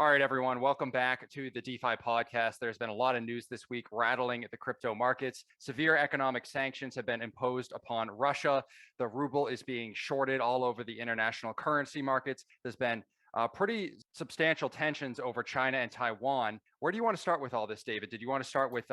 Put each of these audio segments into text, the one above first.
All right, everyone, welcome back to the DeFi Podcast. There's been a lot of news this week rattling the crypto markets. Severe economic sanctions have been imposed upon Russia. The ruble is being shorted all over the international currency markets. There's been pretty substantial tensions over China and Taiwan. Where do you want to start with all this, David? Did you want to start with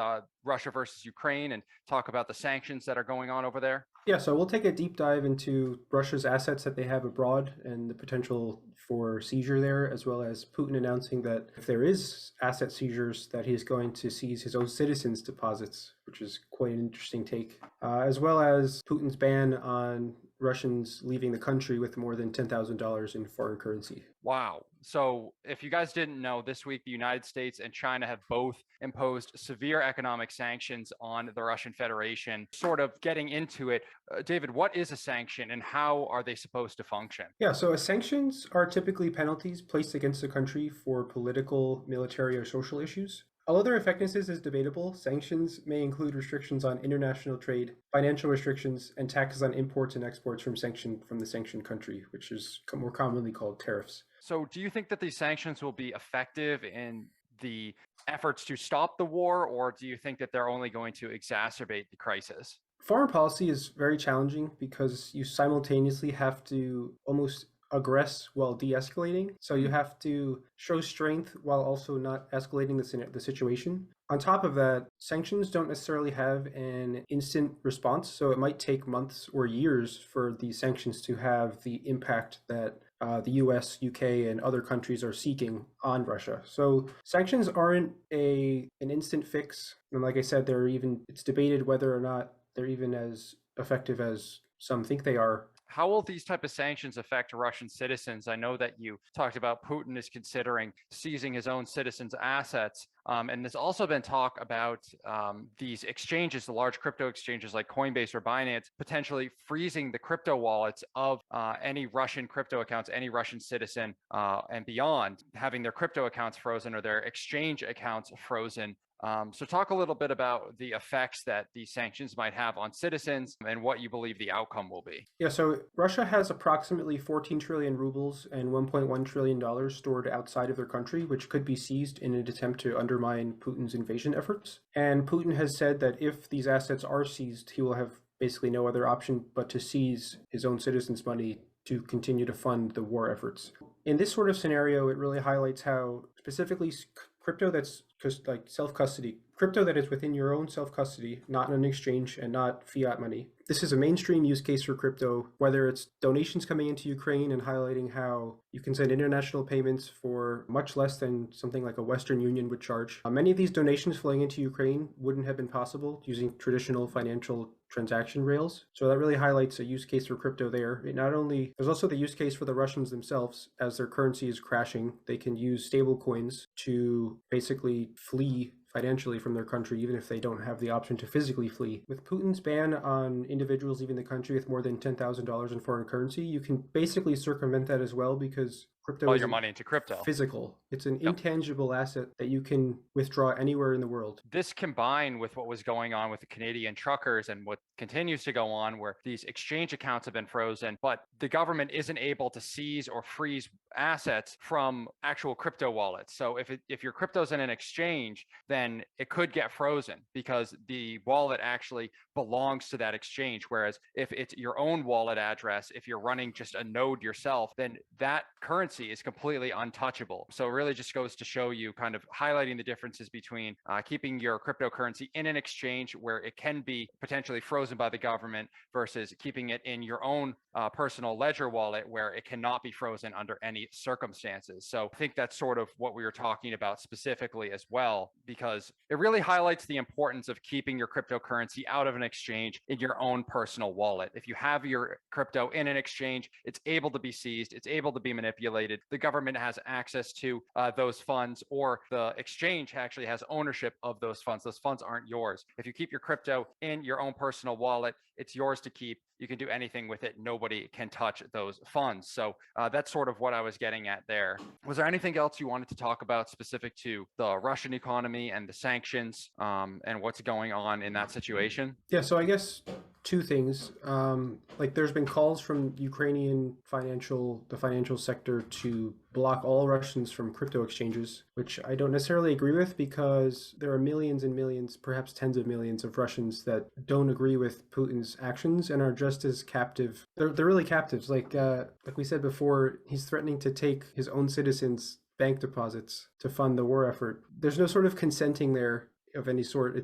Russia versus Ukraine and talk about the sanctions that are going on over there? Yeah, so we'll take a deep dive into Russia's assets that they have abroad and the potential for seizure there, as well as Putin announcing that if there is asset seizures, that he's going to seize his own citizens' deposits, which is quite an interesting take, as well as Putin's ban on Russians leaving the country with more than $10,000 in foreign currency. Wow. So if you guys didn't know, this week, the United States and China have both imposed severe economic sanctions on the Russian Federation. Sort of getting into it, David, what is a sanction and how are they supposed to function? Yeah, so sanctions are typically penalties placed against a country for political, military, or social issues. Although their effectiveness is debatable, sanctions may include restrictions on international trade, financial restrictions, and taxes on imports and exports from the sanctioned country, which is more commonly called tariffs. So do you think that these sanctions will be effective in the efforts to stop the war, or do you think that they're only going to exacerbate the crisis? Foreign policy is very challenging because you simultaneously have to almost aggress while de-escalating. So you have to show strength while also not escalating the situation. On top of that, sanctions don't necessarily have an instant response. So it might take months or years for these sanctions to have the impact that the US, UK, and other countries are seeking on Russia. So sanctions aren't an instant fix. And like I said, it's debated whether or not they're even as effective as some think they are. How will these type of sanctions affect Russian citizens? I know that you talked about Putin is considering seizing his own citizens' assets. And there's also been talk about these exchanges, the large crypto exchanges like Coinbase or Binance, potentially freezing the crypto wallets of any Russian crypto accounts, any Russian citizen and beyond, having their crypto accounts frozen or their exchange accounts frozen. So talk a little bit about the effects that these sanctions might have on citizens and what you believe the outcome will be. Yeah, so Russia has approximately 14 trillion rubles and $1.1 trillion stored outside of their country, which could be seized in an attempt to undermine Putin's invasion efforts. And Putin has said that if these assets are seized, he will have basically no other option but to seize his own citizens' money to continue to fund the war efforts. In this sort of scenario, it really highlights how specifically crypto that's just like self-custody, crypto that is within your own self-custody, not in an exchange and not fiat money. This is a mainstream use case for crypto, whether it's donations coming into Ukraine and highlighting how you can send international payments for much less than something like a Western Union would charge. Many of these donations flowing into Ukraine wouldn't have been possible using traditional financial transaction rails. So that really highlights a use case for crypto there. There's also the use case for the Russians themselves. As their currency is crashing, they can use stable coins to basically flee financially from their country, even if they don't have the option to physically flee. With Putin's ban on individuals leaving the country with more than $10,000 in foreign currency, you can basically circumvent that as well because crypto all is your money into crypto. Physical. It's an intangible asset that you can withdraw anywhere in the world. This combined with what was going on with the Canadian truckers and what continues to go on where these exchange accounts have been frozen, but the government isn't able to seize or freeze assets from actual crypto wallets. So if your crypto's in an exchange, then it could get frozen because the wallet actually belongs to that exchange. Whereas if it's your own wallet address, if you're running just a node yourself, then that currency is completely untouchable. So it really just goes to show you kind of highlighting the differences between keeping your cryptocurrency in an exchange where it can be potentially frozen by the government versus keeping it in your own personal ledger wallet where it cannot be frozen under any circumstances. So I think that's sort of what we were talking about specifically as well, because it really highlights the importance of keeping your cryptocurrency out of an exchange in your own personal wallet. If you have your crypto in an exchange, it's able to be seized, it's able to be manipulated. The government has access to those funds, or the exchange actually has ownership of those funds. Those funds aren't yours. If you keep your crypto in your own personal wallet, it's yours to keep. You can do anything with it. Nobody can touch those funds. So that's sort of what I was getting at there. Was there anything else you wanted to talk about specific to the Russian economy and the sanctions and what's going on in that situation? Yeah, so I guess two things. Like there's been calls from Ukrainian the financial sector to block all Russians from crypto exchanges, which I don't necessarily agree with because there are millions and millions, perhaps tens of millions of Russians that don't agree with Putin's actions and are just as captive. They're really captives. Like we said before, he's threatening to take his own citizens' bank deposits to fund the war effort. There's no sort of consenting there of any sort.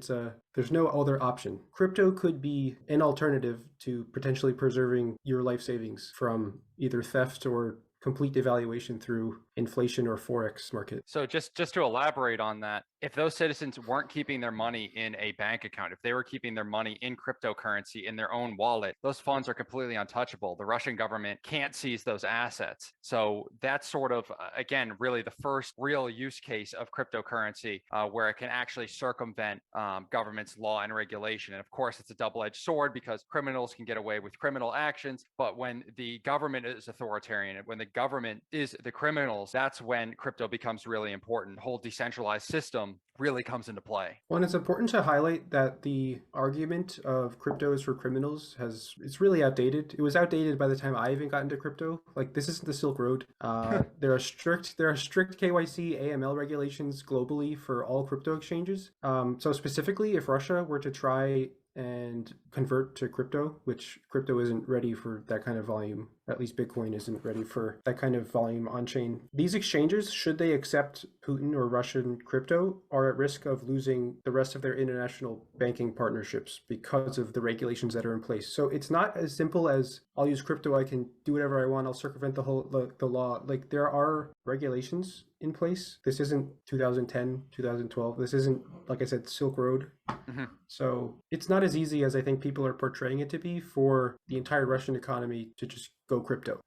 There's no other option. Crypto could be an alternative to potentially preserving your life savings from either theft or complete devaluation through inflation or forex market. So just to elaborate on that, if those citizens weren't keeping their money in a bank account, if they were keeping their money in cryptocurrency in their own wallet, those funds are completely untouchable. The Russian government can't seize those assets. So that's sort of, again, really the first real use case of cryptocurrency where it can actually circumvent government's law and regulation. And of course, it's a double-edged sword because criminals can get away with criminal actions. But when the government is authoritarian, when the government is the criminals, that's when crypto becomes really important. The whole decentralized system really comes into play. Well, and it's important to highlight that the argument of crypto is for criminals it's really outdated. It was outdated by the time I even got into crypto. Like, this isn't the Silk Road. There are strict KYC AML regulations globally for all crypto exchanges. So specifically, if Russia were to try and convert to crypto, which crypto isn't ready for that kind of volume. At least Bitcoin isn't ready for that kind of volume on chain. These exchanges, should they accept Putin or Russian crypto, are at risk of losing the rest of their international banking partnerships because of the regulations that are in place. So it's not as simple as I'll use crypto, I can do whatever I want, I'll circumvent the law. Like, there are regulations in place. This isn't 2010, 2012. This isn't, like I said, Silk Road. Mm-hmm. So it's not as easy as I think people are portraying it to be for the entire Russian economy to just go crypto.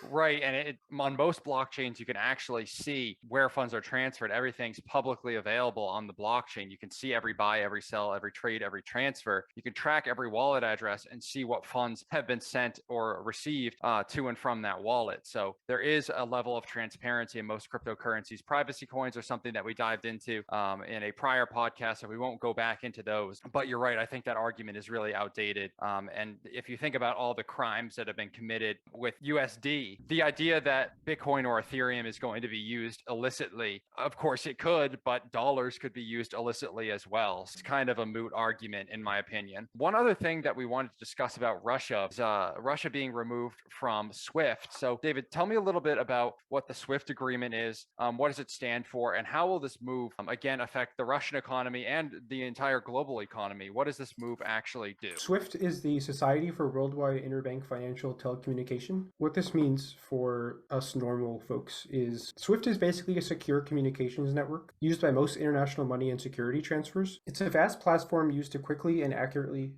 Right. And on most blockchains, you can actually see where funds are transferred. Everything's publicly available on the blockchain. You can see every buy, every sell, every trade, every transfer. You can track every wallet address and see what funds have been sent or received to and from that wallet. So there is a level of transparency in most cryptocurrencies. Privacy coins are something that we dived into in a prior podcast, so we won't go back into those. But you're right. I think that argument is really outdated. And if you think about all the crimes that have been committed with USD, the idea that Bitcoin or Ethereum is going to be used illicitly, of course it could, but dollars could be used illicitly as well. It's kind of a moot argument, in my opinion. One other thing that we wanted to discuss about Russia is Russia being removed from SWIFT. So, David, tell me a little bit about what the SWIFT agreement is, what does it stand for, and how will this move, again, affect the Russian economy and the entire global economy? What does this move actually do? SWIFT is the Society for Worldwide Interbank Financial Telecommunication. What this means for us normal folks is SWIFT is basically a secure communications network used by most international money and security transfers. It's a vast platform used to quickly, accurately,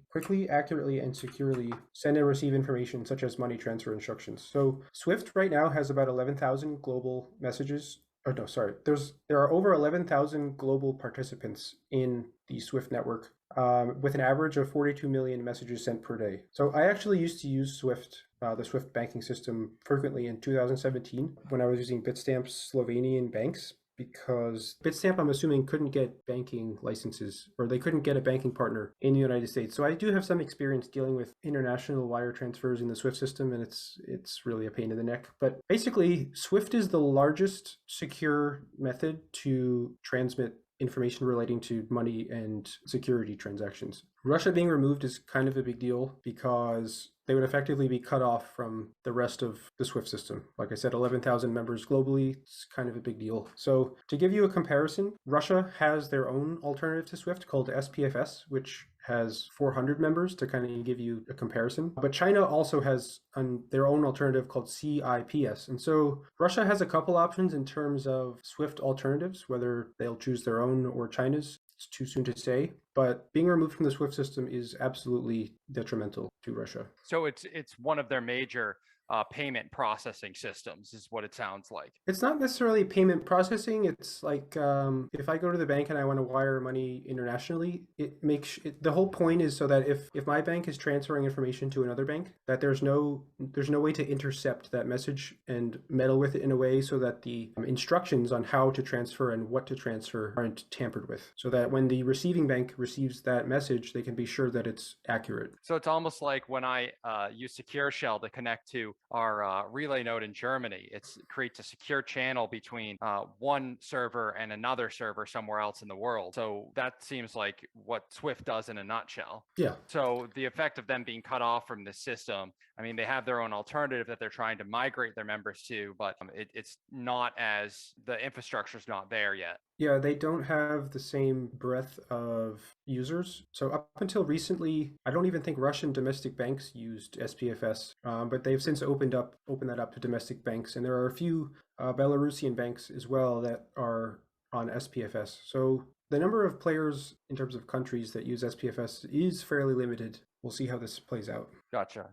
and securely send and receive information such as money transfer instructions. So SWIFT right now has about 11,000 global messages. Oh, no, sorry. There are over 11,000 global participants in the SWIFT network, with an average of 42 million messages sent per day. So I actually used to use SWIFT, the SWIFT banking system, frequently in 2017 when I was using Bitstamp's Slovenian banks, because Bitstamp, I'm assuming, couldn't get banking licenses, or they couldn't get a banking partner in the United States. So I do have some experience dealing with international wire transfers in the SWIFT system, and it's really a pain in the neck. But basically, SWIFT is the largest secure method to transmit information relating to money and security transactions. Russia being removed is kind of a big deal because they would effectively be cut off from the rest of the SWIFT system. Like I said, 11,000 members globally, it's kind of a big deal. So to give you a comparison, Russia has their own alternative to SWIFT called SPFS, which has 400 members, to kind of give you a comparison. But China also has their own alternative called CIPS. And so Russia has a couple options in terms of SWIFT alternatives, whether they'll choose their own or China's. It's too soon to say, but being removed from the SWIFT system is absolutely detrimental to Russia. So it's one of their major payment processing systems, is what it sounds like. It's not necessarily payment processing. It's like if I go to the bank and I want to wire money internationally, the whole point is so that if my bank is transferring information to another bank, that there's no way to intercept that message and meddle with it in a way so that the instructions on how to transfer and what to transfer aren't tampered with. So that when the receiving bank receives that message, they can be sure that it's accurate. So it's almost like when I use Secure Shell to connect to our relay node in Germany, it creates a secure channel between one server and another server somewhere else in the world. So that seems like what Swift does in a nutshell. Yeah. So the effect of them being cut off from the system, I mean, they have their own alternative that they're trying to migrate their members to, but it's not as, the infrastructure's not there yet. Yeah, they don't have the same breadth of users. So up until recently, I don't even think Russian domestic banks used SPFS, but they've since opened that up to domestic banks, and there are a few Belarusian banks as well that are on SPFS. So the number of players in terms of countries that use SPFS is fairly limited. We'll see how this plays out. Gotcha.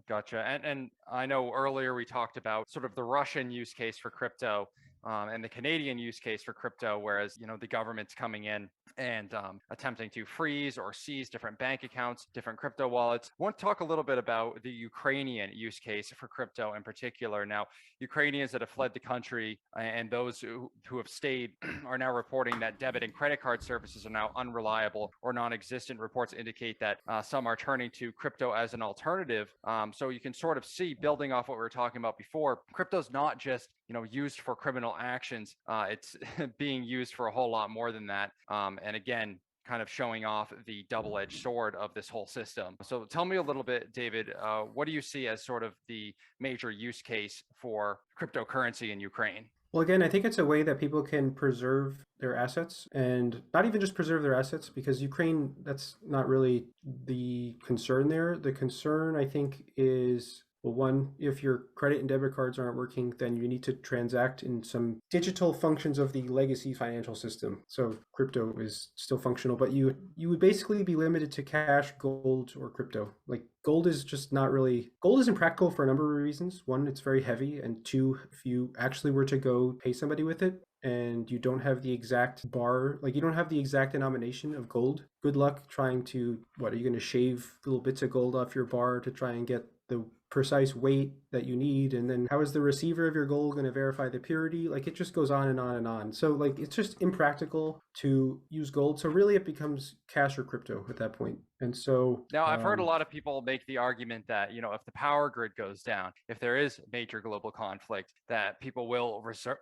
And I know earlier we talked about sort of the Russian use case for crypto. And the Canadian use case for crypto, whereas, the government's coming in and attempting to freeze or seize different bank accounts, different crypto wallets. I want to talk a little bit about the Ukrainian use case for crypto in particular. Now, Ukrainians that have fled the country and those who have stayed are now reporting that debit and credit card services are now unreliable or non-existent. Reports indicate that some are turning to crypto as an alternative. So you can sort of see, building off what we were talking about before, crypto's not just used for criminal actions. It's being used for a whole lot more than that. And again, kind of showing off the double-edged sword of this whole system. So tell me a little bit, David, what do you see as sort of the major use case for cryptocurrency in Ukraine? Well, again, I think it's a way that people can preserve their assets, and not even just preserve their assets, because Ukraine, that's not really the concern there. The concern, I think, is, well, one, if your credit and debit cards aren't working, then you need to transact in some digital functions of the legacy financial system. So crypto is still functional, but you would basically be limited to cash, gold, or crypto. Like gold is just not really, gold is impractical for a number of reasons. One, it's very heavy, and two, if you actually were to go pay somebody with it, and you don't have the exact bar, like you don't have the exact denomination of gold, good luck trying to, what, are you going to shave little bits of gold off your bar to try and get the precise weight that you need? And then how is the receiver of your gold going to verify the purity? Like it just goes on and on and on. So like it's just impractical to use gold. So really it becomes cash or crypto at that point. And so now I've heard a lot of people make the argument that, if the power grid goes down, if there is major global conflict, that people will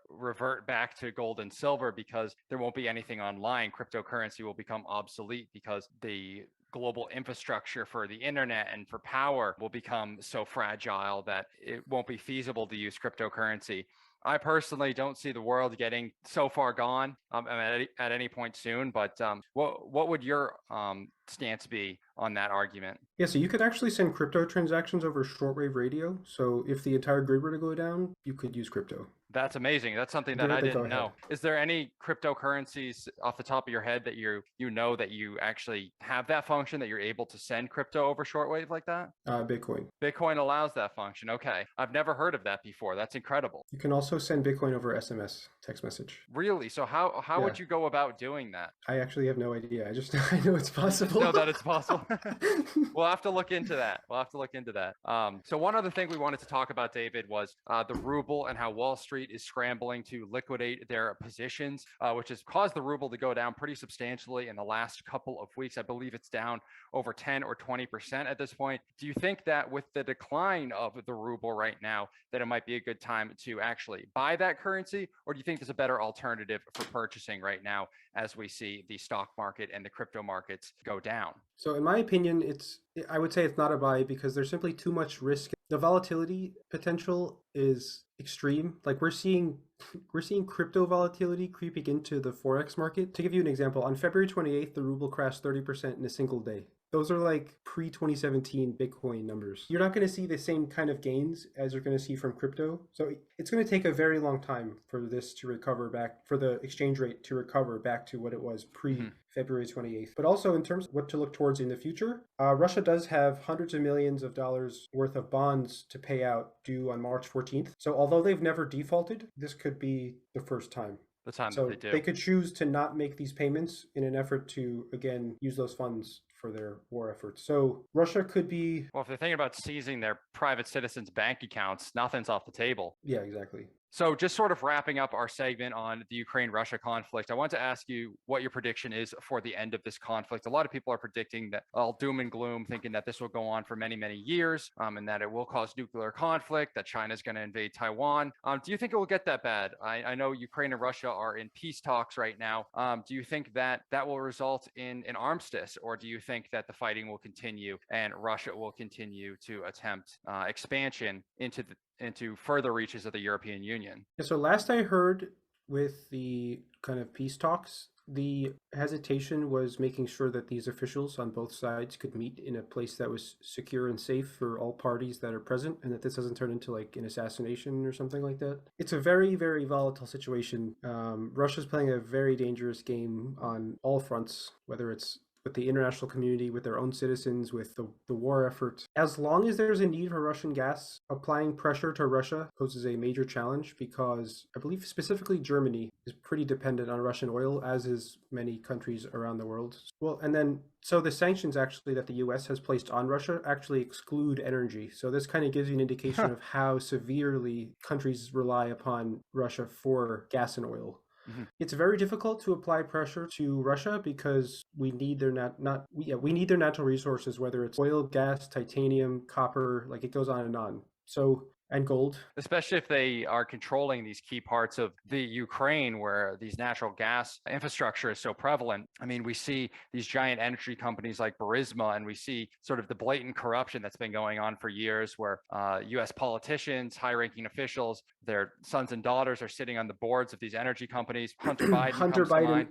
revert back to gold and silver because there won't be anything online. Cryptocurrency will become obsolete because the global infrastructure for the internet and for power will become so fragile that it won't be feasible to use cryptocurrency. I personally don't see the world getting so far gone at any point soon, but what would your stance be on that argument? Yeah, so you could actually send crypto transactions over shortwave radio. So if the entire grid were to go down, you could use crypto. That's amazing. That's something that I didn't know. Is there any cryptocurrencies off the top of your head that you know that you actually have that function, that you're able to send crypto over shortwave like that? Bitcoin. Bitcoin allows that function. Okay. I've never heard of that before. That's incredible. You can also send Bitcoin over SMS, text message. Really? So how would you go about doing that? I actually have no idea. I know it's possible. No, that it's possible. We'll have to look into that. So one other thing we wanted to talk about, David, was the ruble and how Wall Street is scrambling to liquidate their positions, which has caused the ruble to go down pretty substantially in the last couple of weeks. I believe it's down over 10 or 20% at this point. Do you think that with the decline of the ruble right now, that it might be a good time to actually buy that currency? Or do you think there's a better alternative for purchasing right now as we see the stock market and the crypto markets go down? So in my opinion, I would say it's not a buy because there's simply too much risk. The volatility potential is extreme. Like we're seeing crypto volatility creeping into the Forex market. To give you an example, on February 28th, the ruble crashed 30% in a single day. Those are like pre-2017 Bitcoin numbers. You're not going to see the same kind of gains as you're going to see from crypto. So it's going to take a very long time for this to recover back, for the exchange rate to recover back to what it was pre-February 28th. But also in terms of what to look towards in the future, Russia does have hundreds of millions of dollars worth of bonds to pay out due on March 14th. So although they've never defaulted, this could be the first time. The time So that they do. they could choose to not make these payments in an effort to, again, use those funds for their war efforts. So Russia could be... Well, if they're thinking about seizing their private citizens' bank accounts, nothing's off the table. Yeah, exactly. So just sort of wrapping up our segment on the Ukraine-Russia conflict, I want to ask you what your prediction is for the end of this conflict. A lot of people are predicting that all doom and gloom, thinking that this will go on for many, many years, and that it will cause nuclear conflict, that China's going to invade Taiwan. Do you think it will get that bad? I know Ukraine and Russia are in peace talks right now. Do you think that that will result in an armistice, or do you think that the fighting will continue and Russia will continue to attempt expansion into further reaches of the European Union? Yeah, so last I heard with the kind of peace talks, the hesitation was making sure that these officials on both sides could meet in a place that was secure and safe for all parties that are present, and that this doesn't turn into like an assassination or something like that. It's a very, very volatile situation. Russia's playing a very dangerous game on all fronts, whether it's with the international community, with their own citizens, with the war effort. As long as there's a need for Russian gas, applying pressure to Russia poses a major challenge, because I believe specifically Germany is pretty dependent on Russian oil, as is many countries around the world. Well, and then so the sanctions actually that the US has placed on Russia actually exclude energy. So this kind of gives you an indication of how severely countries rely upon Russia for gas and oil. It's very difficult to apply pressure to Russia because we need their we need their natural resources, whether it's oil, gas, titanium, copper, like it goes on and on. So, and gold. Especially if they are controlling these key parts of the Ukraine where these natural gas infrastructure is so prevalent. I mean, we see these giant energy companies like Burisma, and we see sort of the blatant corruption that's been going on for years, where US politicians, high-ranking officials, their sons and daughters are sitting on the boards of these energy companies. Hunter Biden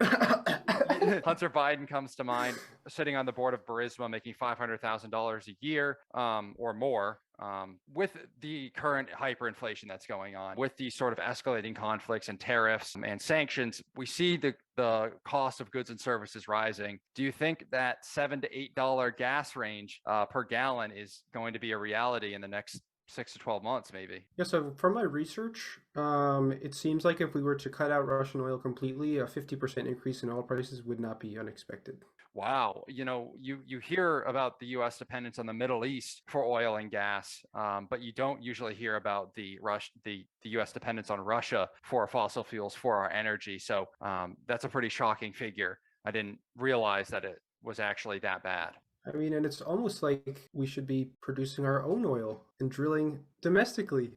comes to mind, sitting on the board of Burisma, making $500,000 a year or more. With the current hyperinflation that's going on, with these sort of escalating conflicts and tariffs and sanctions, we see the cost of goods and services rising. Do you think that $7 to $8 gas range per gallon is going to be a reality in the next 6 to 12 months, maybe? Yeah, so from my research, it seems like if we were to cut out Russian oil completely, a 50% increase in oil prices would not be unexpected. Wow. You know, you hear about the U.S. dependence on the Middle East for oil and gas, but you don't usually hear about the U.S. dependence on Russia for fossil fuels for our energy. So that's a pretty shocking figure. I didn't realize that it was actually that bad. I mean, and it's almost like we should be producing our own oil and drilling domestically.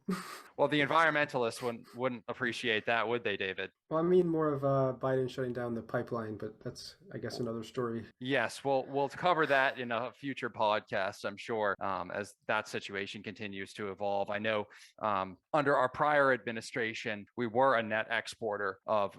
Well, the environmentalists wouldn't appreciate that, would they, David? Well, I mean more of Biden shutting down the pipeline, but that's, I guess, another story. Yes, we'll cover that in a future podcast, I'm sure, as that situation continues to evolve. I know under our prior administration, we were a net exporter of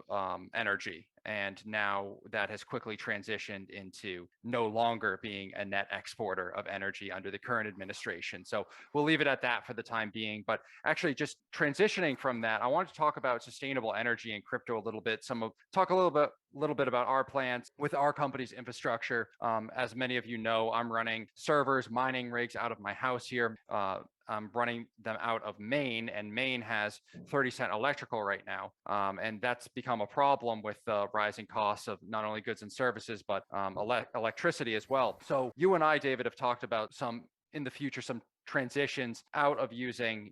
energy. And now that has quickly transitioned into no longer being a net exporter of energy under the current administration. So we'll leave it at that for the time being. But actually, just transitioning from that, I want to talk about sustainable energy and crypto a little bit. Talk a little bit about our plans with our company's infrastructure. As many of you know, I'm running servers, mining rigs out of my house here. I'm running them out of Maine, and Maine has 30-cent electrical right now. And that's become a problem with the rising costs of not only goods and services, but electricity as well. So you and I, David, have talked about some transitions out of using,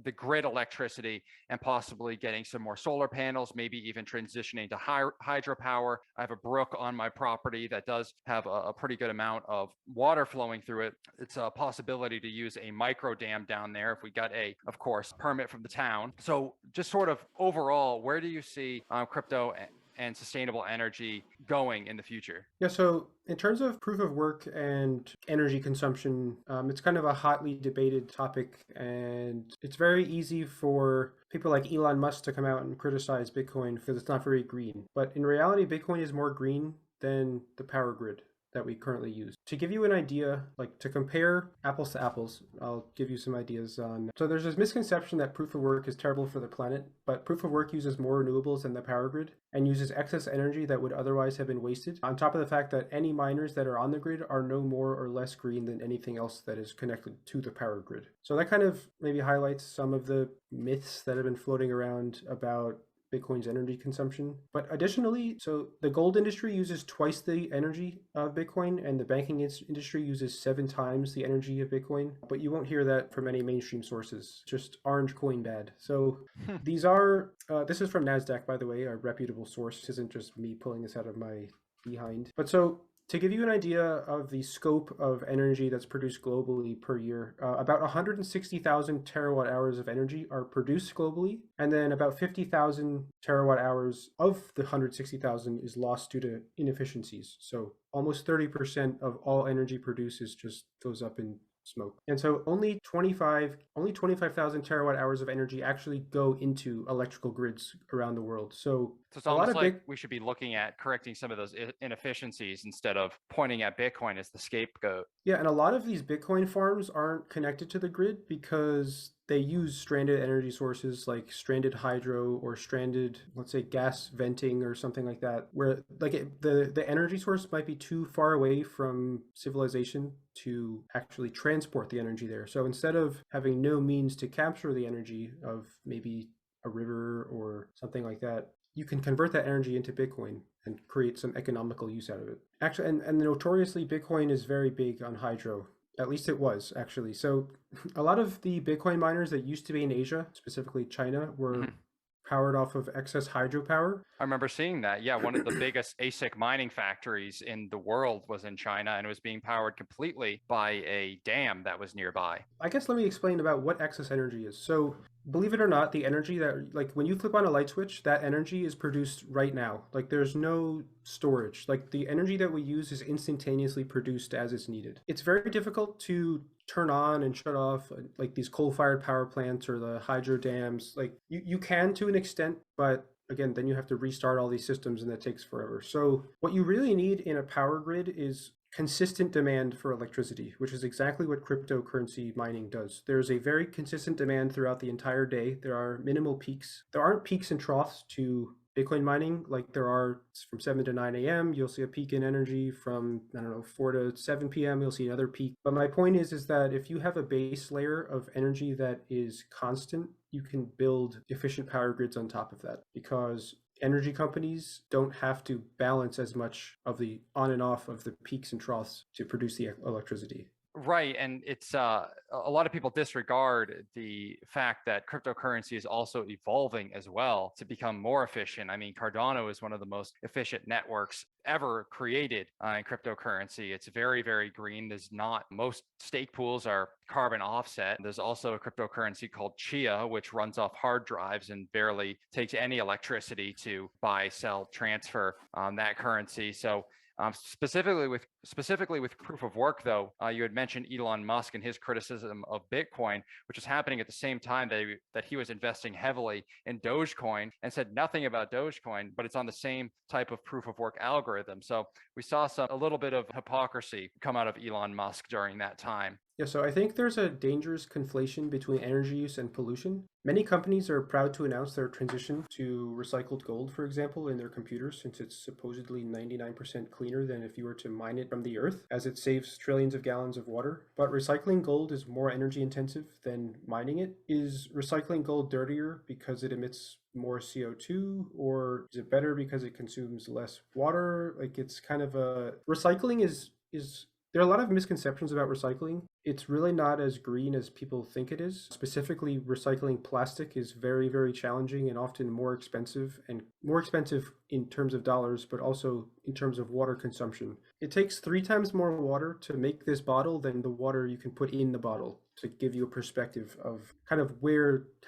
the grid electricity and possibly getting some more solar panels, maybe even transitioning to hydropower. I have a brook on my property that does have a pretty good amount of water flowing through it. It's a possibility to use a micro dam down there if we got of course, permit from the town. So just sort of overall, where do you see crypto and sustainable energy going in the future? Yeah, so in terms of proof of work and energy consumption, it's kind of a hotly debated topic, and it's very easy for people like Elon Musk to come out and criticize Bitcoin because it's not very green. But in reality, Bitcoin is more green than the power grid. that we currently use. To give you an idea, like to compare apples to apples, I'll give you some ideas on. So there's this misconception that proof of work is terrible for the planet, but proof of work uses more renewables than the power grid and uses excess energy that would otherwise have been wasted. On top of the fact that any miners that are on the grid are no more or less green than anything else that is connected to the power grid. So that kind of maybe highlights some of the myths that have been floating around about Bitcoin's energy consumption. But additionally, so the gold industry uses twice the energy of Bitcoin, and the banking industry uses 7 times the energy of Bitcoin. But you won't hear that from any mainstream sources, just orange coin bad. So these are, this is from NASDAQ, by the way, a reputable source. This isn't just me pulling this out of my behind. But so to give you an idea of the scope of energy that's produced globally per year, about 160,000 terawatt hours of energy are produced globally, and then about 50,000 terawatt hours of the 160,000 is lost due to inefficiencies. So almost 30% of all energy produced just goes up in smoke. And so only 25,000 terawatt hours of energy actually go into electrical grids around the world. So it's almost like we should be looking at correcting some of those inefficiencies instead of pointing at Bitcoin as the scapegoat. Yeah, and a lot of these Bitcoin farms aren't connected to the grid because they use stranded energy sources like stranded hydro or stranded, let's say, gas venting or something like that, where the energy source might be too far away from civilization to actually transport the energy there. So instead of having no means to capture the energy of maybe a river or something like that, you can convert that energy into Bitcoin and create some economical use out of it. Actually, and notoriously, Bitcoin is very big on hydro. At least it was, actually. So a lot of the Bitcoin miners that used to be in Asia, specifically China, were powered off of excess hydropower. I remember seeing that. Yeah, one of the biggest ASIC mining factories in the world was in China, and it was being powered completely by a dam that was nearby. I guess let me explain about what excess energy is. So believe it or not, the energy that, like when you flip on a light switch, that energy is produced right now. Like there's no storage. Like the energy that we use is instantaneously produced as it's needed. It's very difficult to turn on and shut off like these coal-fired power plants or the hydro dams. Like you can to an extent, but again, then you have to restart all these systems and that takes forever. So what you really need in a power grid is consistent demand for electricity, which is exactly what cryptocurrency mining does. There's a very consistent demand throughout the entire day. There are minimal peaks. There aren't peaks and troughs to Bitcoin mining like there are from 7 to 9 a.m. You'll see a peak in energy from, 4 to 7 p.m. You'll see another peak. But my point is that if you have a base layer of energy that is constant, you can build efficient power grids on top of that because energy companies don't have to balance as much of the on and off of the peaks and troughs to produce the electricity. Right. And it's a lot of people disregard the fact that cryptocurrency is also evolving as well to become more efficient. I mean, Cardano is one of the most efficient networks ever created in cryptocurrency. It's very, very green. Most stake pools are carbon offset. There's also a cryptocurrency called Chia, which runs off hard drives and barely takes any electricity to buy, sell, transfer that currency. So specifically with proof of work, though, you had mentioned Elon Musk and his criticism of Bitcoin, which is happening at the same time that he was investing heavily in Dogecoin and said nothing about Dogecoin, but it's on the same type of proof of work algorithm. So we saw a little bit of hypocrisy come out of Elon Musk during that time. Yeah, so I think there's a dangerous conflation between energy use and pollution. Many companies are proud to announce their transition to recycled gold, for example, in their computers, since it's supposedly 99% cleaner than if you were to mine it from the earth, as it saves trillions of gallons of water. But recycling gold is more energy intensive than mining it. Is recycling gold dirtier because it emits more CO2, or is it better because it consumes less water? Like it's kind of recycling is there are a lot of misconceptions about recycling. It's really not as green as people think it is. Specifically, recycling plastic is very, very challenging and often more expensive in terms of dollars, but also in terms of water consumption. It takes 3 times more water to make this bottle than the water you can put in the bottle, to give you a perspective of kind of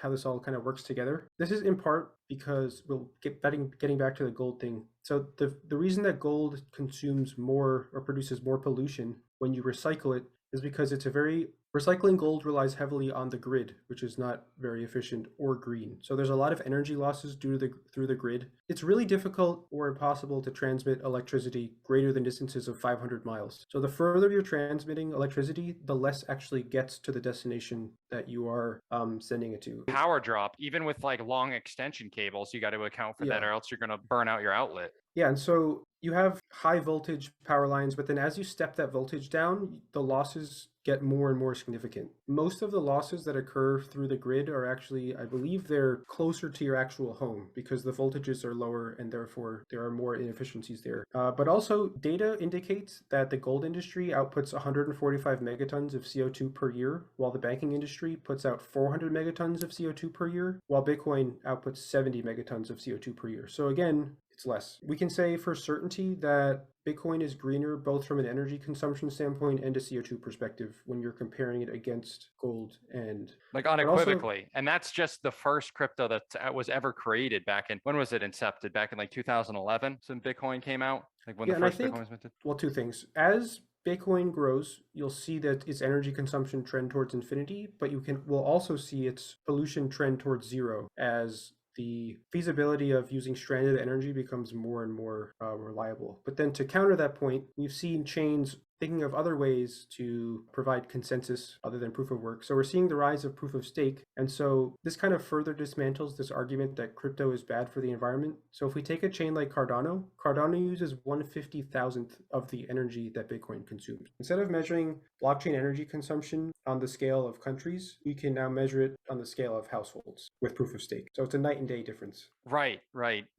how this all kind of works together. This is in part because getting back to the gold thing. So the reason that gold consumes more or produces more pollution when you recycle it is because it's a very Recycling gold relies heavily on the grid, which is not very efficient or green. So there's a lot of energy losses through the grid. It's really difficult or impossible to transmit electricity greater than distances of 500 miles. So the further you're transmitting electricity, the less actually gets to the destination that you are sending it to. Power drop, even with like long extension cables, you got to account for that, or else you're going to burn out your outlet. Yeah, and so you have high voltage power lines, but then as you step that voltage down, the losses get more and more significant. Most of the losses that occur through the grid are actually, I believe, they're closer to your actual home because the voltages are lower and therefore there are more inefficiencies there. But also, data indicates that the gold industry outputs 145 megatons of CO2 per year, while the banking industry puts out 400 megatons of CO2 per year, while Bitcoin outputs 70 megatons of CO2 per year. So again, it's less. We can say for certainty that Bitcoin is greener both from an energy consumption standpoint and a CO2 perspective when you're comparing it against gold and like unequivocally. And that's just the first crypto that was ever created back in, when was it incepted? Back in like 2011, when Bitcoin came out, like when the first Bitcoin was minted? Well, two things. As Bitcoin grows, you'll see that its energy consumption trend towards infinity, but will also see its pollution trend towards zero as the feasibility of using stranded energy becomes more and more reliable. But then to counter that point, we've seen chains thinking of other ways to provide consensus other than proof of work. So we're seeing the rise of proof of stake. And so this kind of further dismantles this argument that crypto is bad for the environment. So if we take a chain like Cardano, Cardano uses 1/50,000th of the energy that Bitcoin consumes. Instead of measuring blockchain energy consumption on the scale of countries, we can now measure it on the scale of households with proof of stake. So it's a night and day difference. Right.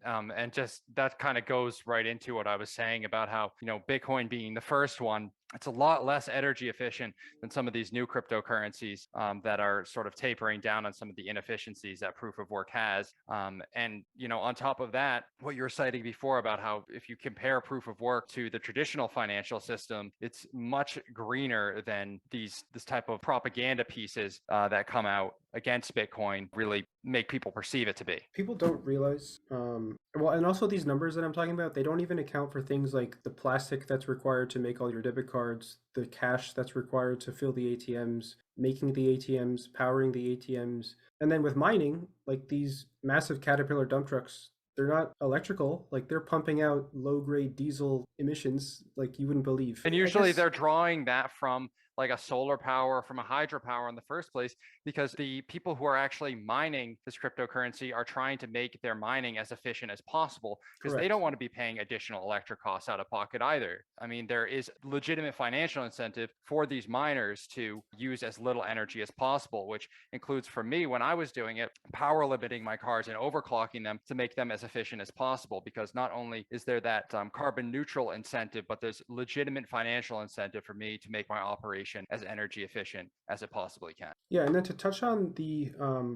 And just that kind of goes right into what I was saying about how, Bitcoin being the first one, it's a lot less energy efficient than some of these new cryptocurrencies that are sort of tapering down on some of the inefficiencies that proof of work has. And on top of that, what you were citing before about how if you compare proof of work to the traditional financial system, it's much greener than this type of propaganda pieces that come out against Bitcoin really make people perceive it to be. People don't realize, and also these numbers that I'm talking about, they don't even account for things like the plastic that's required to make all your debit cards, the cash that's required to fill the ATMs, making the ATMs, powering the ATMs. And then with mining, like these massive Caterpillar dump trucks, they're not electrical, like they're pumping out low-grade diesel emissions like you wouldn't believe. And usually they're drawing that from like a solar power, from a hydropower in the first place, because the people who are actually mining this cryptocurrency are trying to make their mining as efficient as possible because they don't want to be paying additional electric costs out of pocket either. I mean, there is legitimate financial incentive for these miners to use as little energy as possible, which includes, for me, when I was doing it, power limiting my cars and overclocking them to make them as efficient as possible, because not only is there that carbon neutral incentive, but there's legitimate financial incentive for me to make my operation as energy efficient as it possibly can. Yeah, and then to touch on the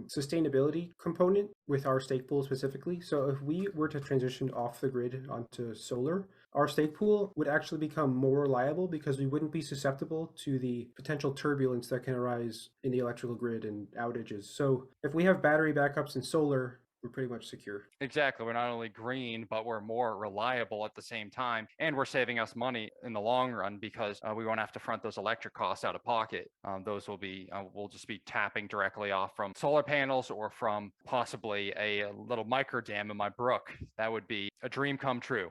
sustainability component with our stake pool specifically, so if we were to transition off the grid onto solar, our stake pool would actually become more reliable because we wouldn't be susceptible to the potential turbulence that can arise in the electrical grid and outages. So if we have battery backups in solar, we're pretty much secure. Exactly. We're not only green, but we're more reliable at the same time. And we're saving us money in the long run because we won't have to front those electric costs out of pocket. Those will be, we'll just be tapping directly off from solar panels or from possibly a little micro dam in my brook. That would be a dream come true.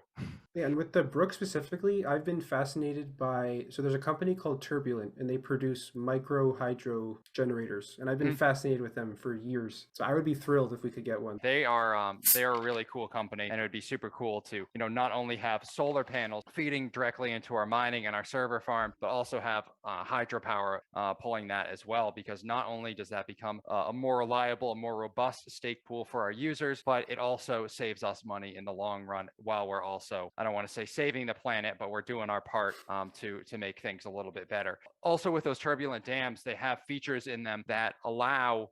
Yeah, and with the brook specifically, I've been fascinated by, so there's a company called Turbulent, and they produce micro hydro generators, and I've been fascinated with them for years. So I would be thrilled if we could get one. They are a really cool company, and it would be super cool to, not only have solar panels feeding directly into our mining and our server farm, but also have hydropower pulling that as well, because not only does that become a more reliable and more robust stake pool for our users, but it also saves us money in the long run while we're also, I don't want to say saving the planet, but we're doing our part to make things a little bit better. Also, with those turbulent dams, they have features in them that allow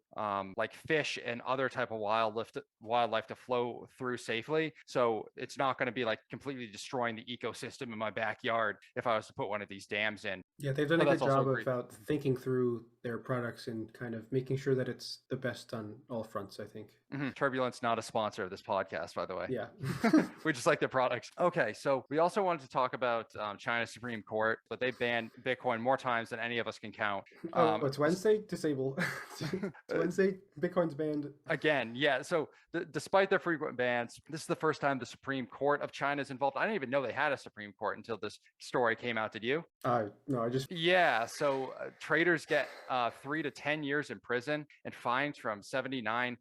like fish and other type of wildlife to flow through safely. So it's not going to be like completely destroying the ecosystem in my backyard if I was to put one of these dams in. Yeah, they've done a good job about thinking through their products and kind of making sure that it's the best on all fronts, I think. Turbulent's not a sponsor of this podcast, by the way. Yeah. We just like their products. Okay, so we also wanted to talk about China's Supreme Court, but they banned Bitcoin more times times than any of us can count. It's Wednesday? Disable. It's Wednesday. Bitcoin's banned. Again, yeah. So despite their frequent bans, this is the first time the Supreme Court of China is involved. I didn't even know they had a Supreme Court until this story came out. Did you? No, I just... Yeah. So traders get 3 to 10 years in prison and fines from $7,900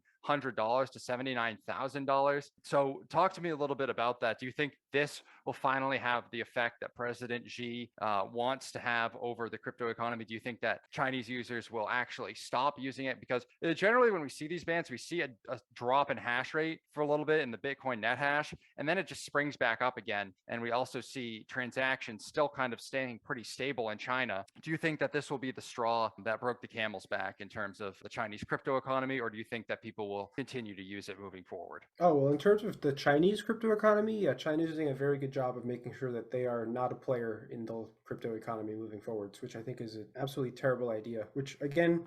to $79,000. So talk to me a little bit about that. Do you think this will finally have the effect that President Xi wants to have over the crypto economy? Do you think that Chinese users will actually stop using it? Because generally when we see these bans, we see a drop in hash rate for a little bit in the Bitcoin net hash, and then it just springs back up again. And we also see transactions still kind of staying pretty stable in China. Do you think that this will be the straw that broke the camel's back in terms of the Chinese crypto economy, or do you think that people will continue to use it moving forward? Oh, well, in terms of the Chinese crypto economy, yeah, China's doing a very good job of making sure that they are not a player in the crypto economy moving forwards, which I think is an absolutely terrible idea, which again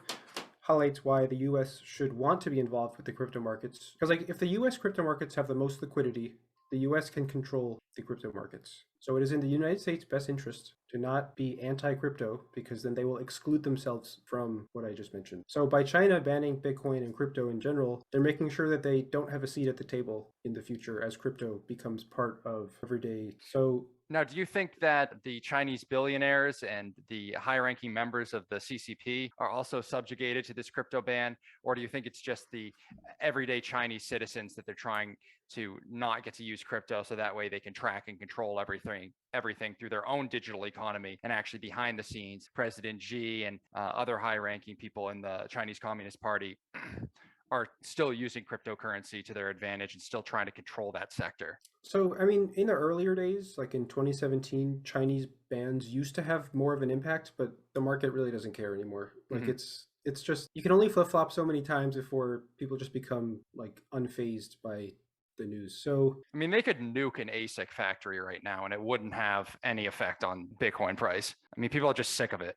highlights why the US should want to be involved with the crypto markets. Because like if the US crypto markets have the most liquidity, the US can control the crypto markets. So it is in the United States' best interest to not be anti-crypto, because then they will exclude themselves from what I just mentioned. So by China banning Bitcoin and crypto in general, they're making sure that they don't have a seat at the table in the future as crypto becomes part of everyday. So now, do you think that the Chinese billionaires and the high-ranking members of the CCP are also subjugated to this crypto ban, or do you think it's just the everyday Chinese citizens that they're trying to not get to use crypto so that way they can track and control everything through their own digital economy? And actually behind the scenes, President Xi and other high-ranking people in the Chinese Communist Party are still using cryptocurrency to their advantage and still trying to control that sector. So, I mean, in the earlier days, like in 2017, Chinese bans used to have more of an impact, but the market really doesn't care anymore. Like it's just, you can only flip-flop so many times before people just become like unfazed by the news. So, I mean, they could nuke an ASIC factory right now and it wouldn't have any effect on Bitcoin price. I mean, people are just sick of it.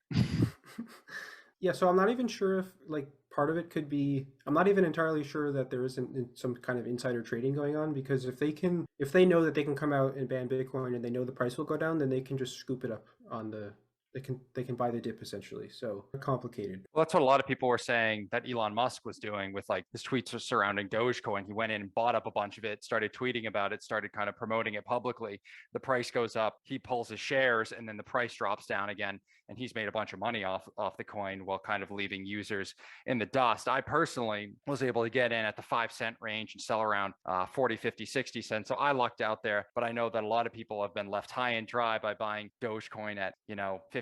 Yeah, so I'm not even sure if like part of it could be, I'm not even entirely sure that there isn't some kind of insider trading going on, because if they know that they can come out and ban Bitcoin and they know the price will go down, then they can just scoop it up on they can buy the dip essentially. So complicated. Well, that's what a lot of people were saying that Elon Musk was doing with like his tweets surrounding Dogecoin. He went in and bought up a bunch of it, started tweeting about it, started kind of promoting it publicly. The price goes up, he pulls his shares, and then the price drops down again. And he's made a bunch of money off the coin while kind of leaving users in the dust. I personally was able to get in at the 5-cent range and sell around 40, 50, 60 cents. So I lucked out there, but I know that a lot of people have been left high and dry by buying Dogecoin at,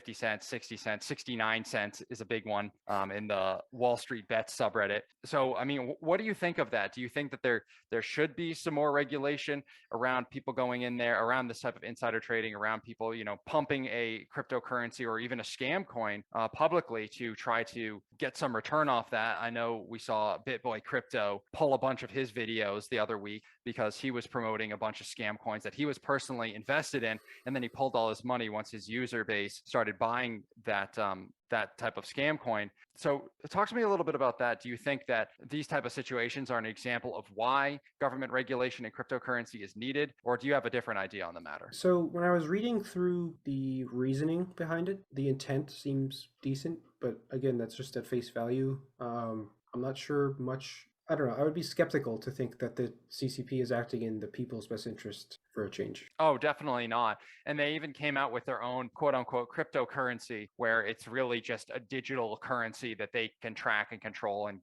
50 cents, 60 cents, 69 cents is a big one in the Wall Street Bets subreddit. So, I mean, what do you think of that? Do you think that there should be some more regulation around people going in there, around this type of insider trading, around people, pumping a cryptocurrency or even a scam coin publicly to try to get some return off that? I know we saw BitBoy Crypto pull a bunch of his videos the other week because he was promoting a bunch of scam coins that he was personally invested in, and then he pulled all his money once his user base started buying that type of scam coin. So talk to me a little bit about that. Do you think that these type of situations are an example of why government regulation in cryptocurrency is needed, or do you have a different idea on the matter? So when I was reading through the reasoning behind it, the intent seems decent, but again, that's just at face value. I'm not sure much. I don't know. I would be skeptical to think that the CCP is acting in the people's best interest for a change. Oh, definitely not. And they even came out with their own quote unquote cryptocurrency, where it's really just a digital currency that they can track and control and,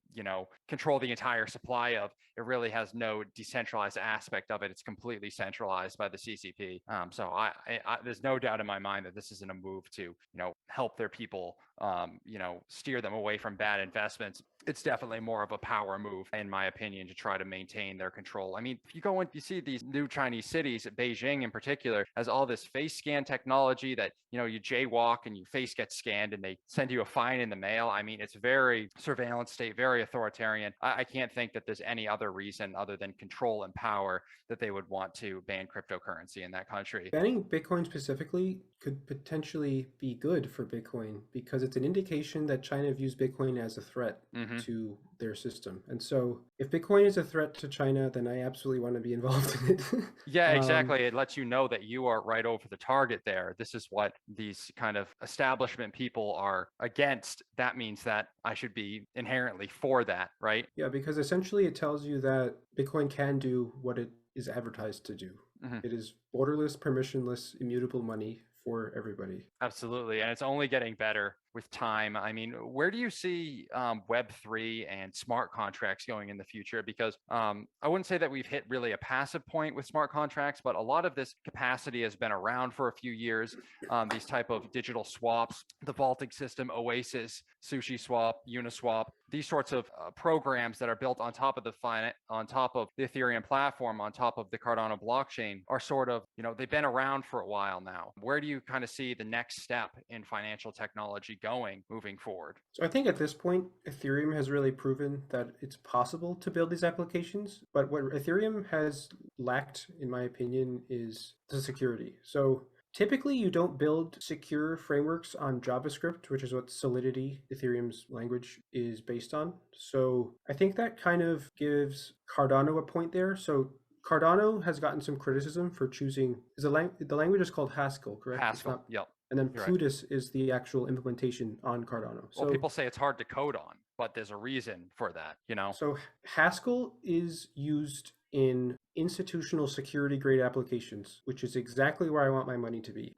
control the entire supply of. It really has no decentralized aspect of it. It's completely centralized by the CCP. So I there's no doubt in my mind that this isn't a move to, help their people, steer them away from bad investments. It's definitely more of a power move, in my opinion, to try to maintain their control. I mean, if you go and you see these new Chinese cities, Beijing in particular, has all this face scan technology that, you jaywalk and your face gets scanned and they send you a fine in the mail. I mean, it's very surveillance state, very authoritarian. I can't think that there's any other reason other than control and power that they would want to ban cryptocurrency in that country. Banning Bitcoin specifically could potentially be good for Bitcoin because it's an indication that China views Bitcoin as a threat. to their system. And so if Bitcoin is a threat to China, then I absolutely want to be involved in it. Yeah, exactly. It lets you know that you are right over the target there. This is what these kind of establishment people are against. That means that I should be inherently for that, right? Yeah, because essentially it tells you that Bitcoin can do what it is advertised to do. Mhm. It is borderless, permissionless, immutable money for everybody. Absolutely. And it's only getting better with time. I mean, where do you see Web3 and smart contracts going in the future? Because I wouldn't say that we've hit really a passive point with smart contracts, but a lot of this capacity has been around for a few years. These type of digital swaps, the vaulting system, Oasis, Sushi Swap, Uniswap, these sorts of programs that are built on top of the Ethereum platform, on top of the Cardano blockchain, are sort of, they've been around for a while now. Where do you kind of see the next step in financial technology going moving forward? So I think at this point, Ethereum has really proven that it's possible to build these applications. But what Ethereum has lacked, in my opinion, is the security. So typically, you don't build secure frameworks on JavaScript, which is what Solidity, Ethereum's language, is based on. So I think that kind of gives Cardano a point there. So Cardano has gotten some criticism for choosing, the language is called Haskell, correct? Haskell, yep. And then You're Plutus is the actual implementation on Cardano. Well, people say it's hard to code on, but there's a reason for that, So Haskell is used in institutional security grade applications, which is exactly where I want my money to be.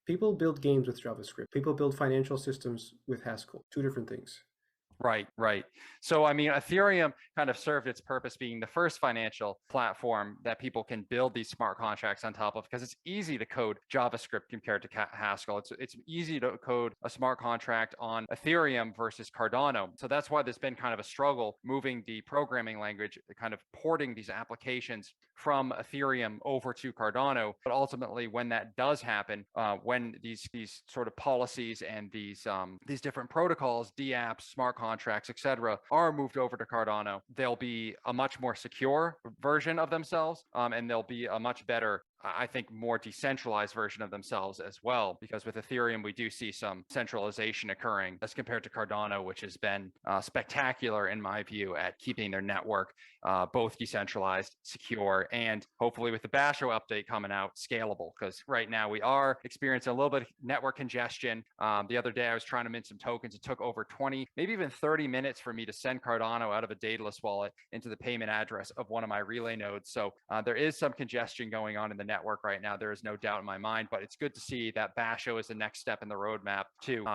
People build games with JavaScript. People build financial systems with Haskell. Two different things. Right. So, I mean, Ethereum kind of served its purpose being the first financial platform that people can build these smart contracts on top of, because it's easy to code JavaScript compared to Haskell. It's easy to code a smart contract on Ethereum versus Cardano. So that's why there's been kind of a struggle moving the programming language, kind of porting these applications from Ethereum over to Cardano. But ultimately, when that does happen, when these sort of policies and these different protocols, DApps, smart contracts, etc., are moved over to Cardano, they'll be a much more secure version of themselves, and they'll be a much better, I think, more decentralized version of themselves as well. Because with Ethereum, we do see some centralization occurring as compared to Cardano, which has been spectacular, in my view, at keeping their network both decentralized, secure, and hopefully with the Basho update coming out, scalable. Because right now we are experiencing a little bit of network congestion. The other day I was trying to mint some tokens. It took over 20, maybe even 30 minutes for me to send Cardano out of a Daedalus wallet into the payment address of one of my relay nodes. So there is some congestion going on in the network right now. There is no doubt in my mind, but it's good to see that Basho is the next step in the roadmap to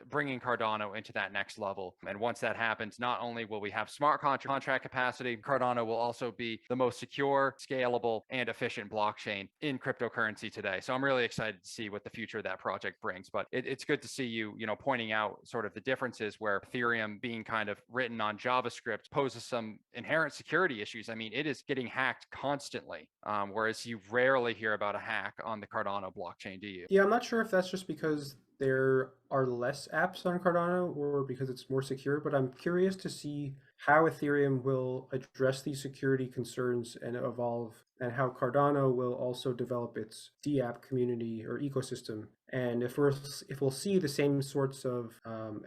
bringing Cardano into that next level. And once that happens, not only will we have smart contract capacity, Cardano will also be the most secure, scalable, and efficient blockchain in cryptocurrency today. So I'm really excited to see what the future of that project brings. But it's good to see you, pointing out sort of the differences where Ethereum being kind of written on JavaScript poses some inherent security issues. I mean, it is getting hacked constantly, whereas you rarely hear about a hack on the Cardano blockchain, do you? Yeah, I'm not sure if that's just because there are less apps on Cardano or because it's more secure, but I'm curious to see how Ethereum will address these security concerns and evolve, and how Cardano will also develop its DApp community or ecosystem. And if we'll see the same sorts of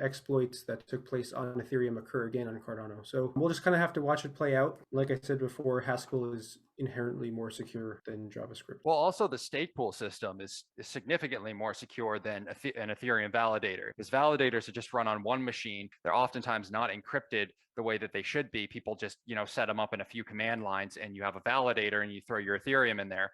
exploits that took place on Ethereum occur again on Cardano. So we'll just kind of have to watch it play out. Like I said before, Haskell is inherently more secure than JavaScript. Well, also the stake pool system is significantly more secure than an Ethereum validator, because validators are just run on one machine. They're oftentimes not encrypted the way that they should be. People just, set them up in a few command lines, and you have a validator and you throw your Ethereum in there.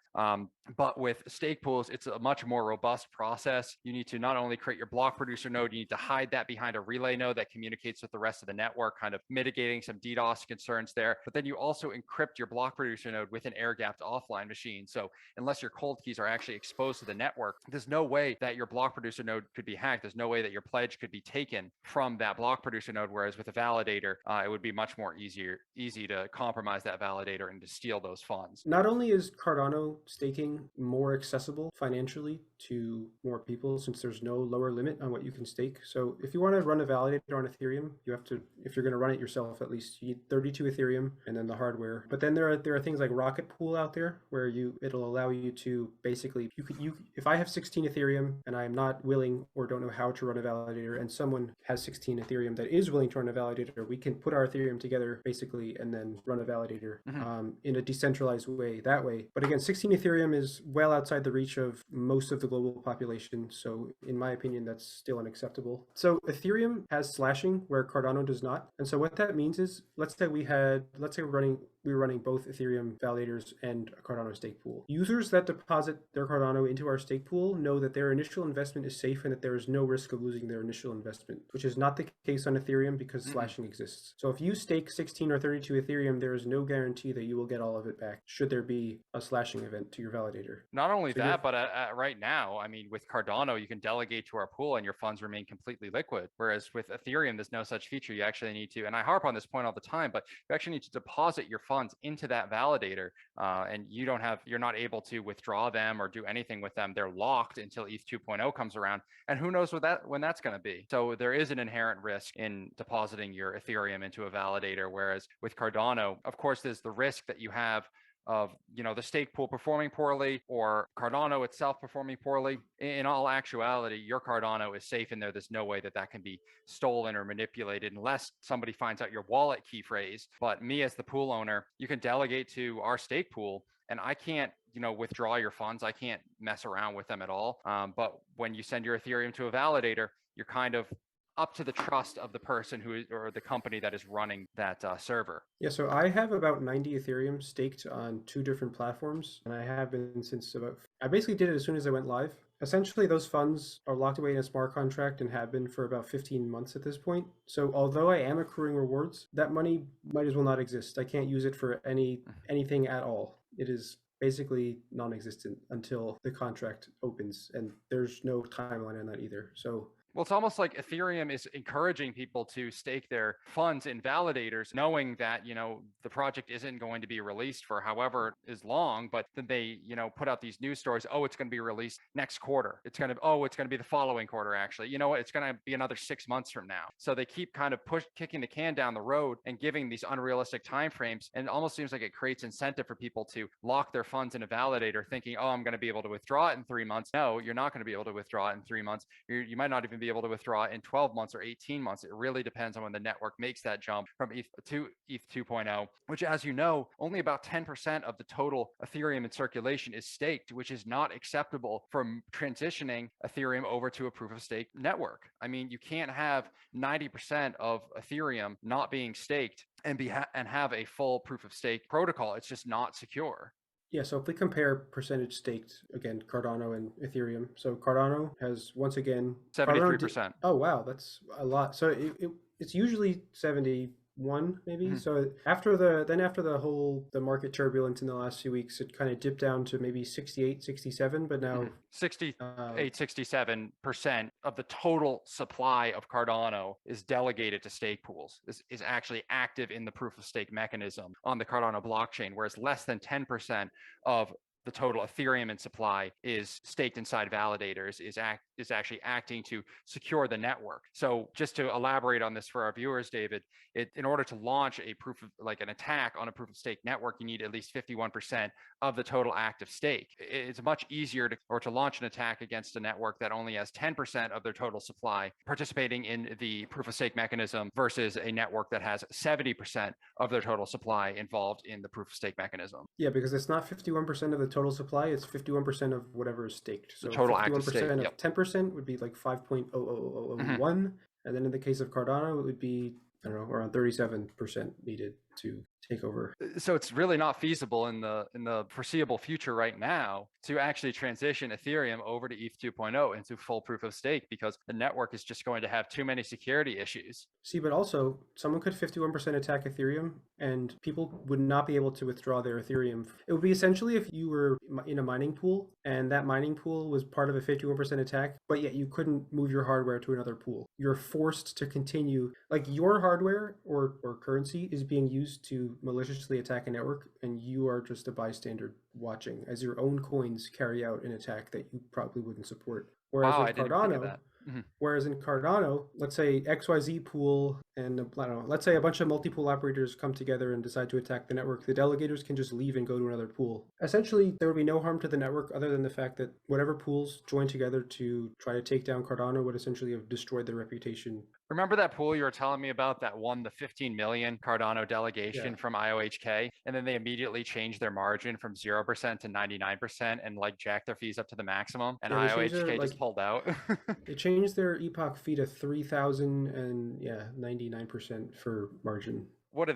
But with stake pools, it's a much more robust process. You need to not only create your block producer node, you need to hide that behind a relay node that communicates with the rest of the network, kind of mitigating some DDoS concerns there. But then you also encrypt your block producer node with an air-gapped offline machine. So unless your cold keys are actually exposed to the network, there's no way that your block producer node could be hacked. There's no way that your pledge could be taken from that block producer node. Whereas with a validator, it would be much more easy to compromise that validator and to steal those funds. Not only is Cardano staking more accessible financially to more people since there's no lower limit on what you can stake. So if you want to run a validator on Ethereum, you have to, if you're going to run it yourself, at least you need 32 Ethereum and then the hardware. But then there are things like Rocket Pool out there where it'll allow you to basically, if I have 16 Ethereum and I'm not willing or don't know how to run a validator, and someone has 16 Ethereum that is willing to run a validator, we can put our Ethereum together basically and then run a validator in a decentralized way that way. But again, 16 Ethereum is well outside the reach of most of the global population. So in my opinion, that's still unacceptable. So Ethereum has slashing where Cardano does not. And so what that means is, let's say we were running both Ethereum validators and a Cardano stake pool. Users that deposit their Cardano into our stake pool know that their initial investment is safe and that there is no risk of losing their initial investment, which is not the case on Ethereum because slashing exists. So if you stake 16 or 32 Ethereum, there is no guarantee that you will get all of it back should there be a slashing event to your validator. Not only that, but right now, I mean, with Cardano, you can delegate to our pool and your funds remain completely liquid. Whereas with Ethereum, there's no such feature. You actually need to, and I harp on this point all the time, but you actually need to deposit your funds into that validator, and you're not able to withdraw them or do anything with them. They're locked until ETH 2.0 comes around, and who knows when that's going to be. So there is an inherent risk in depositing your Ethereum into a validator. Whereas with Cardano, of course, there's the risk that you have of the stake pool performing poorly or Cardano itself performing poorly. In all actuality, your Cardano is safe in there. There's no way that can be stolen or manipulated unless somebody finds out your wallet key phrase. But me as the pool owner, you can delegate to our stake pool and I can't withdraw your funds. I can't mess around with them at all. But when you send your Ethereum to a validator, you're kind of up to the trust of the person or the company that is running that server. Yeah, so I have about 90 Ethereum staked on 2 different platforms, and I have been since I basically did it as soon as I went live. Essentially, those funds are locked away in a smart contract and have been for about 15 months at this point. So although I am accruing rewards, that money might as well not exist. I can't use it for anything at all. It is basically non-existent until the contract opens, and there's no timeline on that either. So well, it's almost like Ethereum is encouraging people to stake their funds in validators, knowing that, the project isn't going to be released for however is long, but then they, put out these news stories. Oh, it's going to be released next quarter. It's going to be the following quarter, actually. You know what? It's going to be another 6 months from now. So they keep kind of kicking the can down the road and giving these unrealistic timeframes. And it almost seems like it creates incentive for people to lock their funds in a validator thinking, oh, I'm going to be able to withdraw it in 3 months. No, you're not going to be able to withdraw it in 3 months. You might not even be able to withdraw in 12 months or 18 months. It really depends on when the network makes that jump from ETH to ETH 2.0, which, as you know, only about 10% of the total Ethereum in circulation is staked, which is not acceptable from transitioning Ethereum over to a proof of stake network. I mean, you can't have 90% of Ethereum not being staked and have a full proof of stake protocol. It's just not secure. Yeah, so if we compare percentage staked, again, Cardano and Ethereum. So Cardano has, once again... 73%. Oh, wow, that's a lot. So it's usually 71, maybe. Mm-hmm. So after the market turbulence in the last few weeks, it kind of dipped down to maybe 68, 67, but now... 67% of the total supply of Cardano is delegated to stake pools, is actually active in the proof of stake mechanism on the Cardano blockchain, whereas less than 10% of the total Ethereum in supply is staked inside validators, is actually acting to secure the network. So just to elaborate on this for our viewers, David, in order to launch an attack on a proof of stake network, you need at least 51% of the total active stake. It's much easier to launch an attack against a network that only has 10% of their total supply participating in the proof of stake mechanism versus a network that has 70% of their total supply involved in the proof of stake mechanism. Yeah, because it's not 51% of the total supply, it's 51% of whatever is staked. So the total active stake, of 10% would be like 5.00001, and then in the case of Cardano, it would be, I don't know, around 37% needed to take over. So it's really not feasible in the foreseeable future right now to actually transition Ethereum over to ETH 2.0 into full proof of stake because the network is just going to have too many security issues. See, but also someone could 51% attack Ethereum and people would not be able to withdraw their Ethereum. It would be essentially if you were in a mining pool and that mining pool was part of a 51% attack, but yet you couldn't move your hardware to another pool. You're forced to continue, like your hardware or currency is being used to maliciously attack a network, and you are just a bystander watching as your own coins carry out an attack that you probably wouldn't support. Whereas Wow, with I didn't even think of Cardano, that. Mhm. Whereas in Cardano, let's say XYZ pool and I don't know, let's say a bunch of multi-pool operators come together and decide to attack the network, the delegators can just leave and go to another pool. Essentially, there would be no harm to the network other than the fact that whatever pools join together to try to take down Cardano would essentially have destroyed their reputation. Remember that pool you were telling me about that won the 15 million Cardano delegation from IOHK, and then they immediately changed their margin from 0% to 99% and like jacked their fees up to the maximum, and They changed their IOHK just pulled out. they changed their epoch fee to 3,000 and 99% for margin. What do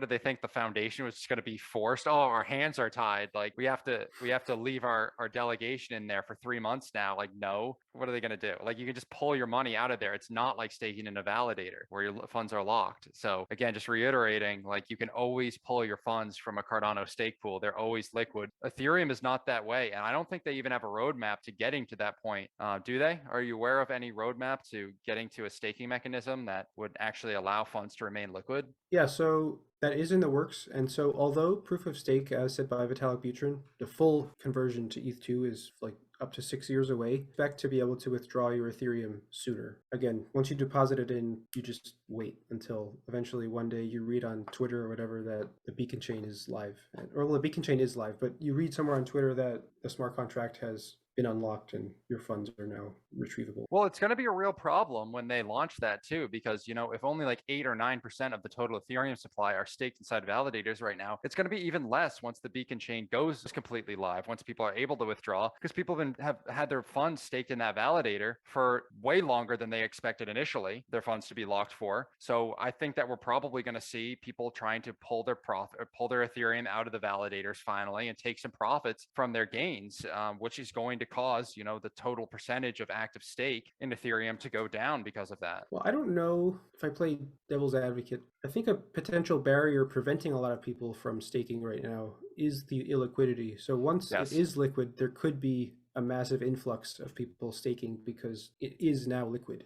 they think the foundation was just going to be forced? Oh, our hands are tied. Like we have to leave our delegation in there for 3 months now. Like, no, what are they going to do? Like, you can just pull your money out of there. It's not like staking in a validator where your funds are locked. So again, just reiterating, like you can always pull your funds from a Cardano stake pool. They're always liquid. Ethereum is not that way, and I don't think they even have a roadmap to getting to that point. Do they? Are you aware of any roadmap to getting to a staking mechanism that would actually allow funds to remain liquid? Yeah, so that is in the works. And so although proof of stake, as said by Vitalik Buterin, the full conversion to ETH2 is like up to 6 years away, expect to be able to withdraw your Ethereum sooner. Again, once you deposit it in, you just wait until eventually one day you read on Twitter or whatever that the beacon chain is live. Or well, the beacon chain is live, but you read somewhere on Twitter that the smart contract has been unlocked and your funds are now retrievable. Well, it's going to be a real problem when they launch that too, because if only like 8 or 9% of the total Ethereum supply are staked inside validators right now, it's going to be even less once the beacon chain goes completely live, once people are able to withdraw, because people have had their funds staked in that validator for way longer than they expected initially their funds to be locked for. So I think that we're probably going to see people trying to pull their Ethereum out of the validators finally and take some profits from their gains, which is going to cause the total percentage of active stake in Ethereum to go down because of that. Well, I don't know if I play devil's advocate. I think a potential barrier preventing a lot of people from staking right now is the illiquidity. So once it is liquid, there could be a massive influx of people staking because it is now liquid.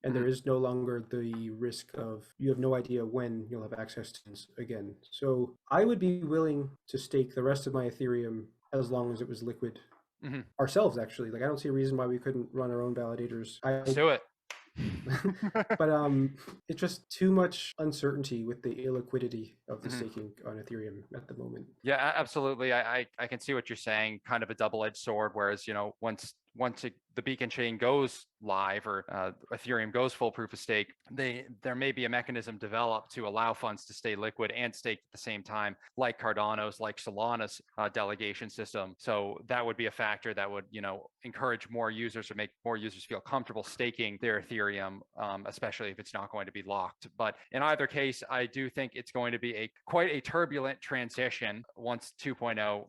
And there is no longer the risk of you have no idea when you'll have access to it again. So I would be willing to stake the rest of my Ethereum as long as it was liquid. Ourselves, actually. Like, I don't see a reason why we couldn't run our own validators. Let's do it. But it's just too much uncertainty with the illiquidity of the staking on Ethereum at the moment. Yeah, absolutely. I can see what you're saying. Kind of a double-edged sword. Whereas once the beacon chain goes live or Ethereum goes full proof of stake, there may be a mechanism developed to allow funds to stay liquid and staked at the same time, like Cardano's, like Solana's delegation system. So that would be a factor that would encourage more users or make more users feel comfortable staking their Ethereum, especially if it's not going to be locked. But in either case, I do think it's going to be quite a turbulent transition once 2.0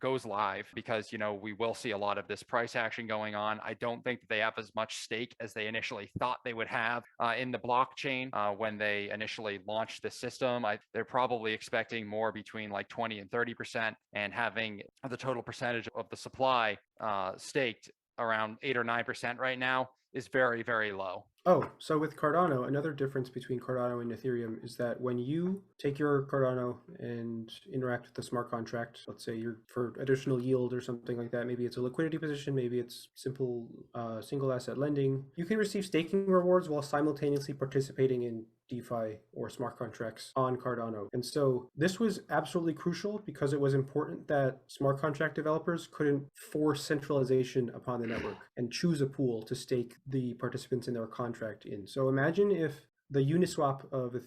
goes live, because we will see a lot of this price action going on. I don't think that they have as much stake as they initially thought they would have in the blockchain when they initially launched the system. They're probably expecting more between like 20 and 30%, and having the total percentage of the supply staked around 8 or 9% right now is very, very low. Oh, so with Cardano, another difference between Cardano and Ethereum is that when you take your Cardano and interact with the smart contract, let's say you're for additional yield or something like that, maybe it's a liquidity position, maybe it's simple single asset lending, you can receive staking rewards while simultaneously participating in DeFi or smart contracts on Cardano. And so this was absolutely crucial because it was important that smart contract developers couldn't force centralization upon the network and choose a pool to stake the participants in their contract in. So imagine if the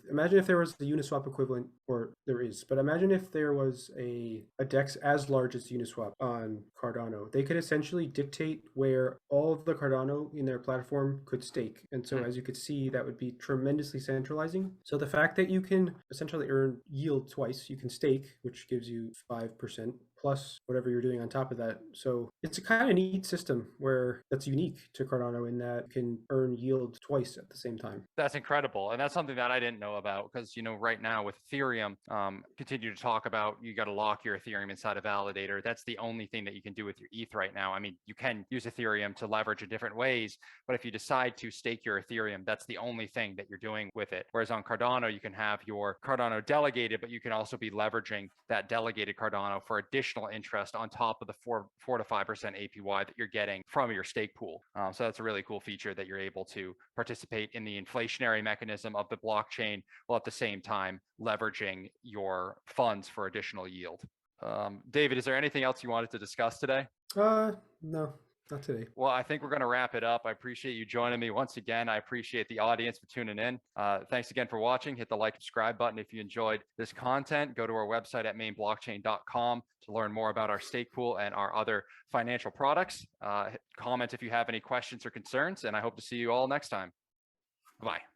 imagine if there was the Uniswap equivalent, or there is, but imagine if there was a DEX as large as Uniswap on Cardano. They could essentially dictate where all of the Cardano in their platform could stake. And so as you could see, that would be tremendously centralizing. So the fact that you can essentially earn yield twice, you can stake, which gives you 5% plus whatever you're doing on top of that. So it's a kind of neat system where that's unique to Cardano in that you can earn yield twice at the same time. That's incredible. And that's something that I didn't know about because, right now with Ethereum, continue to talk about you got to lock your Ethereum inside a validator. That's the only thing that you can do with your ETH right now. I mean, you can use Ethereum to leverage in different ways, but if you decide to stake your Ethereum, that's the only thing that you're doing with it. Whereas on Cardano, you can have your Cardano delegated, but you can also be leveraging that delegated Cardano for additional interest on top of the 4 to 5% APY that you're getting from your stake pool. So that's a really cool feature that you're able to participate in the inflationary mechanism of the blockchain while at the same time leveraging your funds for additional yield. David, is there anything else you wanted to discuss today? No. Not today. Well, I think we're going to wrap it up. I appreciate you joining me once again. I appreciate the audience for tuning in. Thanks again for watching. Hit the like, subscribe button if you enjoyed this content. Go to our website at mainblockchain.com to learn more about our stake pool and our other financial products. Comment if you have any questions or concerns, and I hope to see you all next time. Bye.